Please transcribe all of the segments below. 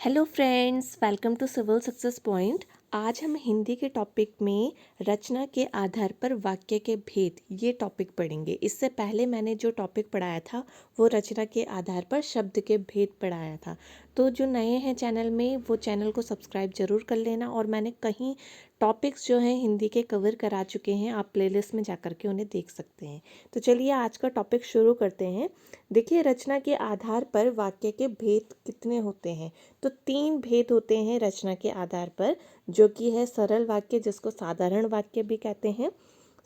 Hello friends, welcome to civil success point. आज हम हिंदी के टॉपिक में रचना के आधार पर वाक्य के भेद ये टॉपिक पढ़ेंगे। इससे पहले मैंने जो टॉपिक पढ़ाया था वो रचना के आधार पर शब्द के भेद पढ़ाया था। तो जो नए हैं चैनल में वो चैनल को सब्सक्राइब ज़रूर कर लेना। और मैंने कहीं टॉपिक्स जो हैं हिंदी के कवर करा चुके हैं, आप प्लेलिस्ट में जाकर के उन्हें देख सकते हैं। तो चलिए आज का टॉपिक शुरू करते हैं। देखिए, रचना के आधार पर वाक्य के भेद कितने होते हैं। तो 3 भेद होते हैं रचना के आधार पर, जो कि है सरल वाक्य, जिसको साधारण वाक्य भी कहते हैं।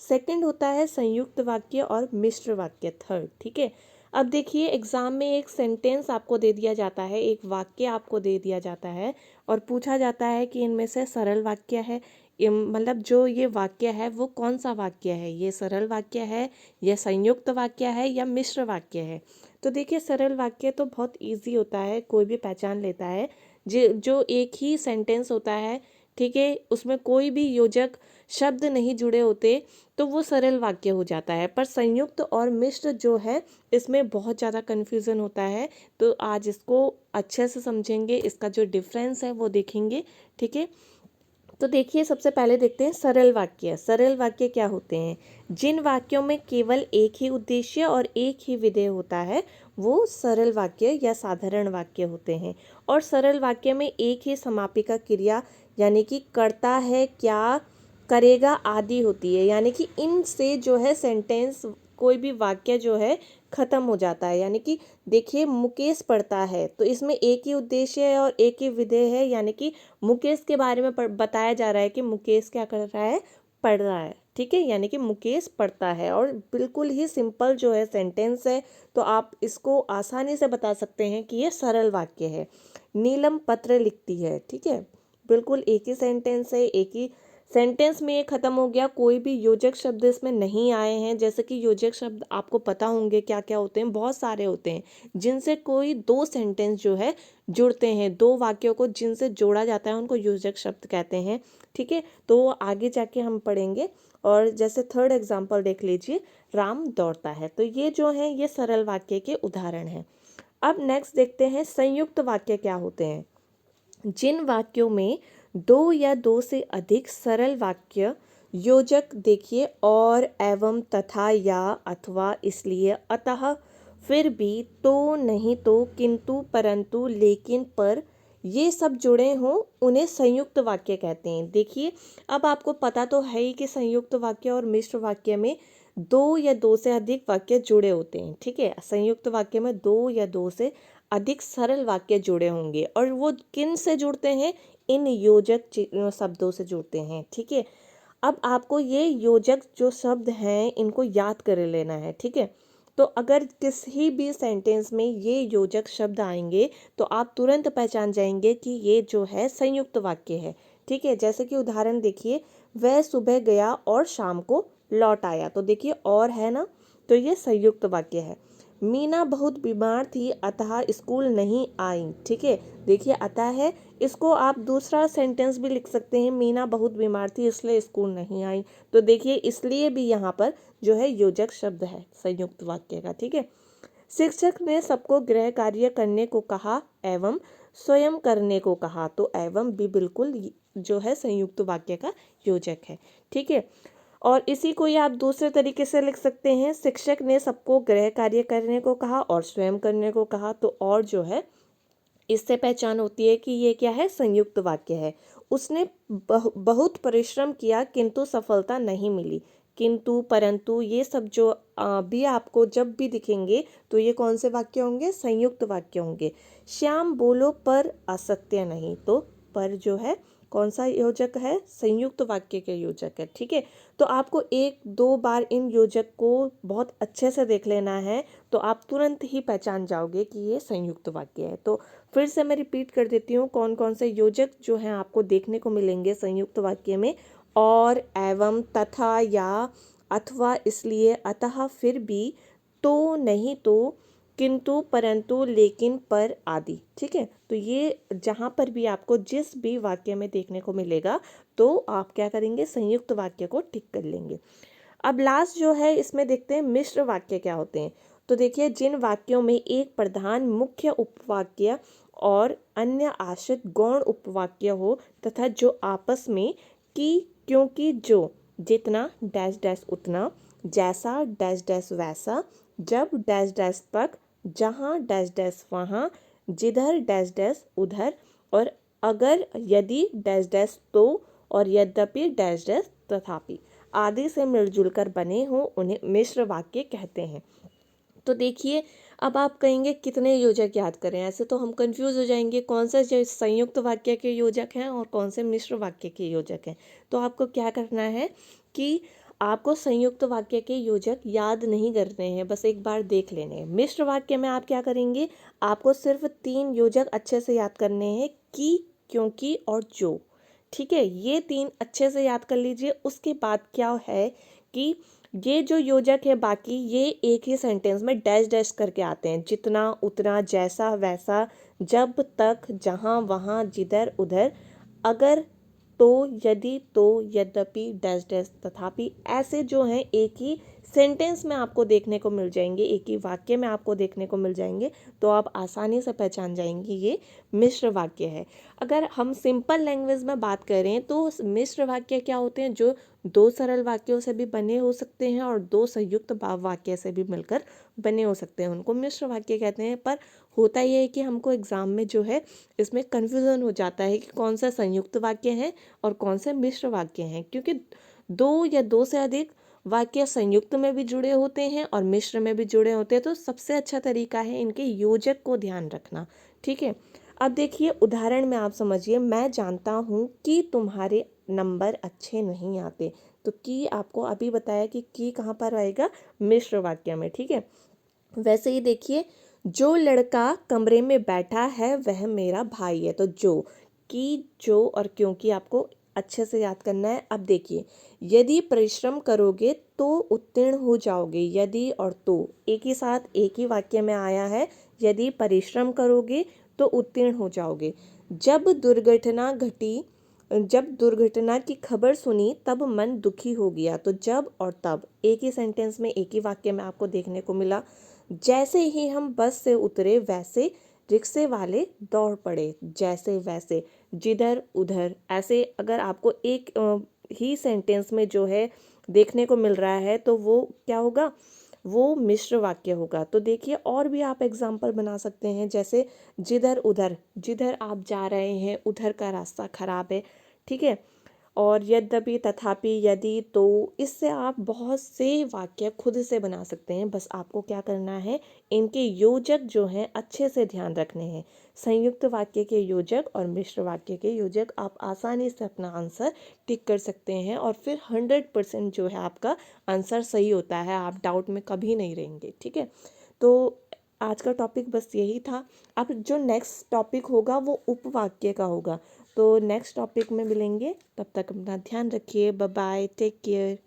सेकंड होता है संयुक्त वाक्य और मिश्र वाक्य, थर्ड। ठीक है। अब देखिए, एग्जाम में एक सेंटेंस आपको दे दिया जाता है, एक वाक्य आपको दे दिया जाता है और पूछा जाता है कि इनमें से सरल वाक्य है, मतलब जो ये वाक्य है वो कौन सा वाक्य है, ये सरल वाक्य है, यह संयुक्त वाक्य है या मिश्र वाक्य है। तो देखिए, सरल वाक्य तो बहुत इजी होता है, कोई भी पहचान लेता है। जो एक ही सेंटेंस होता है, ठीक है, उसमें कोई भी योजक शब्द नहीं जुड़े होते, तो वो सरल वाक्य हो जाता है। पर संयुक्त और मिश्र जो है, इसमें बहुत ज़्यादा कन्फ्यूज़न होता है। तो आज इसको अच्छे से समझेंगे, इसका जो डिफरेंस है वो देखेंगे। ठीक है। तो देखिए, सबसे पहले देखते हैं सरल वाक्य। सरल वाक्य क्या होते हैं? जिन वाक्यों में केवल एक ही उद्देश्य और एक ही विधेय होता है वो सरल वाक्य या साधारण वाक्य होते हैं। और सरल वाक्य में एक ही समापिका क्रिया यानी कि करता है, क्या, करेगा आदि होती है। यानी कि इनसे जो है सेंटेंस, कोई भी वाक्य जो है खत्म हो जाता है। यानी कि देखिए, मुकेश पढ़ता है, तो इसमें एक ही उद्देश्य है और एक ही विधेय है। यानी कि मुकेश के बारे में बताया जा रहा है कि मुकेश क्या कर रहा है, पढ़ रहा है। ठीक है, यानी कि मुकेश पढ़ता है। और बिल्कुल ही सिंपल जो है सेंटेंस है, तो आप इसको आसानी से बता सकते हैं कि ये सरल वाक्य है। नीलम पत्र लिखती है। ठीक है, बिल्कुल एक ही सेंटेंस है, एक ही सेंटेंस में ये खत्म हो गया। कोई भी योजक शब्द इसमें नहीं आए हैं। जैसे कि योजक शब्द आपको पता होंगे क्या क्या होते हैं, बहुत सारे होते हैं, जिनसे कोई 2 सेंटेंस जो है जुड़ते हैं। 2 वाक्यों को जिनसे जोड़ा जाता है उनको योजक शब्द कहते हैं। ठीक है, तो आगे जाके हम पढ़ेंगे। और जैसे थर्ड एग्जाम्पल देख लीजिए, राम दौड़ता है। तो ये जो है ये सरल वाक्य के उदाहरण हैं। अब नेक्स्ट देखते हैं संयुक्त वाक्य क्या होते हैं। जिन वाक्यों में 2 या 2 से अधिक सरल वाक्य योजक, देखिए, और, एवं, तथा, या, अथवा, इसलिए, अतः, फिर भी, तो, नहीं तो, किंतु, परंतु, लेकिन, पर, ये सब जुड़े हों उन्हें संयुक्त वाक्य कहते हैं। देखिए, अब आपको पता तो है ही कि संयुक्त वाक्य और मिश्र वाक्य में 2 या 2 से अधिक वाक्य जुड़े होते हैं। ठीक है, संयुक्त वाक्य में 2 या 2 से अधिक सरल वाक्य जुड़े होंगे। और वो किन से जुड़ते हैं? इन योजक शब्दों से जुड़ते हैं। ठीक है, अब आपको ये योजक जो शब्द हैं इनको याद कर लेना है। ठीक है, तो अगर किसी भी सेंटेंस में ये योजक शब्द आएंगे तो आप तुरंत पहचान जाएंगे कि ये जो है संयुक्त वाक्य है। ठीक है, जैसे कि उदाहरण देखिए, वह सुबह गया और शाम को लौट आया। तो देखिए, और है ना, तो ये संयुक्त वाक्य है। मीना बहुत बीमार थी अतः स्कूल नहीं आई। ठीक है, देखिए, अतः है, इसको आप दूसरा सेंटेंस भी लिख सकते हैं, मीना बहुत बीमार थी इसलिए स्कूल नहीं आई। तो देखिए, इसलिए भी यहाँ पर जो है योजक शब्द है संयुक्त वाक्य का। ठीक है, शिक्षक ने सबको गृह कार्य करने को कहा एवं स्वयं करने को कहा। तो एवं भी बिल्कुल जो है संयुक्त वाक्य का योजक है। ठीक है, और इसी को ही आप दूसरे तरीके से लिख सकते हैं, शिक्षक ने सबको गृह कार्य करने को कहा और स्वयं करने को कहा। तो और जो है, इससे पहचान होती है कि ये क्या है, संयुक्त वाक्य है। उसने बहुत परिश्रम किया किंतु सफलता नहीं मिली। किंतु, परंतु, ये सब जो भी आपको जब भी दिखेंगे तो ये कौन से वाक्य होंगे? संयुक्त वाक्य होंगे। श्याम बोलो पर असत्य नहीं। तो पर जो है कौन सा योजक है? संयुक्त वाक्य के योजक है। ठीक है, तो आपको 1-2 बार इन योजक को बहुत अच्छे से देख लेना है, तो आप तुरंत ही पहचान जाओगे कि ये संयुक्त वाक्य है। तो फिर से मैं रिपीट कर देती हूँ कौन कौन से योजक जो हैं आपको देखने को मिलेंगे संयुक्त वाक्य में। और, एवं, तथा, या, अथवा, इसलिए, अतः, फिर भी, तो, नहीं तो, किंतु, परंतु, लेकिन, पर, आदि। ठीक है, तो ये जहाँ पर भी आपको जिस भी वाक्य में देखने को मिलेगा तो आप क्या करेंगे? संयुक्त वाक्य को टिक कर लेंगे। अब लास्ट जो है इसमें देखते हैं मिश्र वाक्य क्या होते हैं। तो देखिए, जिन वाक्यों में एक प्रधान मुख्य उपवाक्य और अन्य आश्रित गौण उपवाक्य हो तथा जो आपस में कि, क्योंकि, जो, जितना डैश डैश उतना, जैसा डैश डैश वैसा, जब डैश डैश तक, जहाँ डैश डैश वहाँ, जिधर डैश डैश उधर, और अगर यदि डैश डैश तो, और यद्यपि डैश डैश तथापि आदि से मिलजुल कर बने हो उन्हें मिश्र वाक्य कहते हैं। तो देखिए, अब आप कहेंगे कितने योजक याद करें, ऐसे तो हम कंफ्यूज हो जाएंगे कौन सा जो संयुक्त वाक्य के योजक हैं और कौन से मिश्र वाक्य के योजक हैं। तो आपको क्या करना है कि आपको संयुक्त वाक्य के योजक याद नहीं करने हैं, बस एक बार देख लेने हैं। मिश्र वाक्य में आप क्या करेंगे, आपको सिर्फ 3 योजक अच्छे से याद करने हैं, कि, क्योंकि और जो। ठीक है, ये 3 अच्छे से याद कर लीजिए। उसके बाद क्या है कि ये जो योजक है बाकी ये एक ही सेंटेंस में डैश डैश करके आते हैं, जितना उतना, जैसा वैसा, जब तक, जहाँ वहाँ, जिधर उधर, अगर, तो, यदि, तो, यद्यपि, डैश डैश तथापि, ऐसे जो हैं एक ही सेंटेंस में आपको देखने को मिल जाएंगे, एक ही वाक्य में आपको देखने को मिल जाएंगे। तो आप आसानी से पहचान जाएंगे ये मिश्र वाक्य है। अगर हम सिंपल लैंग्वेज में बात करें तो मिश्र वाक्य क्या होते हैं, जो 2 सरल वाक्यों से भी बने हो सकते हैं और 2 संयुक्त भाव वाक्य से भी मिलकर बने हो सकते हैं, उनको मिश्र वाक्य कहते हैं। पर होता यह है कि हमको एग्जाम में जो है इसमें कन्फ्यूज़न हो जाता है कि कौन सा संयुक्त वाक्य है और कौन से मिश्र वाक्य हैं, क्योंकि 2 या 2 से अधिक वाक्य संयुक्त में भी जुड़े होते हैं और मिश्र में भी जुड़े होते हैं। तो सबसे अच्छा तरीका है इनके योजक को ध्यान रखना। ठीक है, अब देखिए उदाहरण में आप समझिए, मैं जानता हूँ कि तुम्हारे नंबर अच्छे नहीं आते। तो की आपको अभी बताया कि की कहाँ पर आएगा, मिश्र वाक्य में। ठीक है, वैसे ही देखिए, जो लड़का कमरे में बैठा है वह मेरा भाई है। तो जो, की, जो और क्योंकि आपको अच्छे से याद करना है। अब देखिए, यदि परिश्रम करोगे तो उत्तीर्ण हो जाओगे, यदि और तो एक ही साथ एक ही वाक्य में आया है। यदि परिश्रम करोगे तो उत्तीर्ण हो जाओगे। जब दुर्घटना की खबर सुनी तब मन दुखी हो गया। तो जब और तब एक ही सेंटेंस में एक ही वाक्य में आपको देखने को मिला। जैसे ही हम बस से उतरे वैसे रिक्शे वाले दौड़ पड़े, जैसे वैसे, जिधर उधर। ऐसे अगर आपको एक ही सेंटेंस में जो है देखने को मिल रहा है तो वो क्या होगा, वो मिश्र वाक्य होगा। तो देखिए और भी आप एग्जाम्पल बना सकते हैं, जैसे जिधर उधर, जिधर आप जा रहे हैं उधर का रास्ता खराब है। ठीक है, और यद्यपि, तथापि, यदि, तो, इससे आप बहुत से वाक्य खुद से बना सकते हैं। बस आपको क्या करना है, इनके योजक जो हैं अच्छे से ध्यान रखने हैं। संयुक्त वाक्य के योजक और मिश्र वाक्य के योजक, आप आसानी से अपना आंसर टिक कर सकते हैं और फिर 100% जो है आपका आंसर सही होता है, आप डाउट में कभी नहीं रहेंगे। ठीक है, तो आज का टॉपिक बस यही था। अब जो नेक्स्ट टॉपिक होगा वो उपवाक्य का होगा। तो नेक्स्ट टॉपिक में मिलेंगे, तब तक अपना ध्यान रखिए। Bye bye, take care.